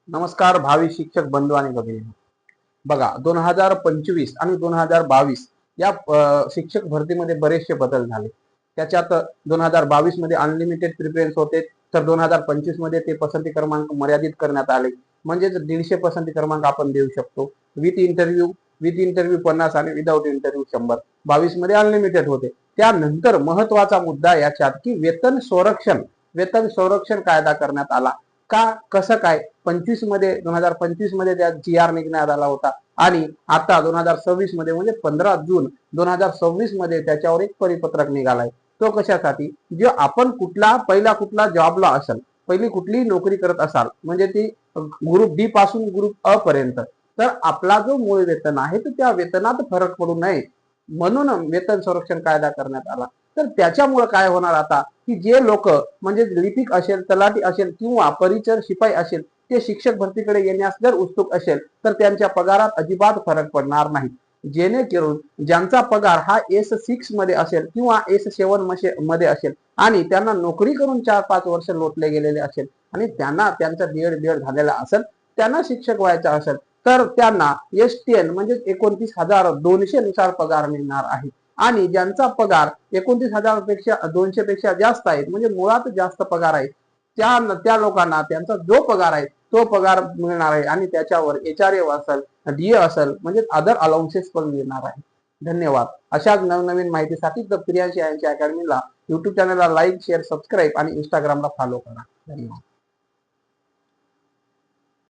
नमस्कार भावी शिक्षक बंधू आणि भगिनी. बघा 2025 आणि 2022 या शिक्षक भरतीमध्ये बरेचसे बदल झाले. त्याच्यात 2022 मध्ये अनलिमिटेड प्रिफरन्स होते, तर 2025 मध्ये ते पसंती क्रमांक मर्यादित करण्यात आले. म्हणजेच 150 पसंती क्रमांक आपण देऊ शकतो. विथ इंटरव्ह्यू 50 आणि विदाउट इंटरव्ह्यू 100. 22 मध्ये अनलिमिटेड होते. त्यानंतर महत्वाचा मुद्दा याच्यात की वेतन संरक्षण कायदा करण्यात आला. का कसं काय 2025 मध्ये त्या GR निघण्यात आला होता आणि आता 2026 मध्ये म्हणजे 15 जून 2026 मध्ये त्याच्यावर एक परिपत्रक निघालाय. तो कशासाठी, जो आपण कुठला जॉबला असेल, पहिली कुठलीही नोकरी करत असाल, म्हणजे ती ग्रुप डी पासून ग्रुप अ पर्यंत, तर आपला जो मूळ वेतन आहे तर त्या वेतनात फरक पडू नये म्हणून वेतन संरक्षण कायदा करण्यात आला. तर त्याच्यामुळे काय होणार आता की जे लोक म्हणजे लिपिक असेल, तलाठी असेल किंवा परिचर शिपाई असेल, ते शिक्षक भरतीकडे येण्यास जर उत्सुक असेल तर त्यांच्या पगारात अजिबात फरक पडणार नाही. जेणेकरून ज्यांचा पगार हा S6 मध्ये असेल किंवा S7 मध्ये असेल आणि त्यांना नोकरी करून 4-5 वर्ष लोटले गेलेले असेल आणि त्यांना त्यांचा बीएड झालेला असेल, त्यांना शिक्षक व्हायचा असेल, तर त्यांना S10 म्हणजे 29,200 नुसार पगार मिळणार आहे. आणि ज्यांचा पगार 29,200 पेक्षा जास्त आहे, म्हणजे मुळात जास्त पगार आहे, त्या लोकांना त्यांचा जो पगार आहे तो पगार मिळणार आहे आणि त्याच्यावर HRA असेल, DA असेल, म्हणजे अदर अलाउन्सेस पण मिळणार आहे. धन्यवाद. अशाच नवनवीन माहितीसाठी द प्रियांशी यांच्या अकॅडमीला YouTube चॅनलला लाईक, शेअर, सबस्क्राईब आणि इंस्टाग्रामला फॉलो करा. धन्यवाद.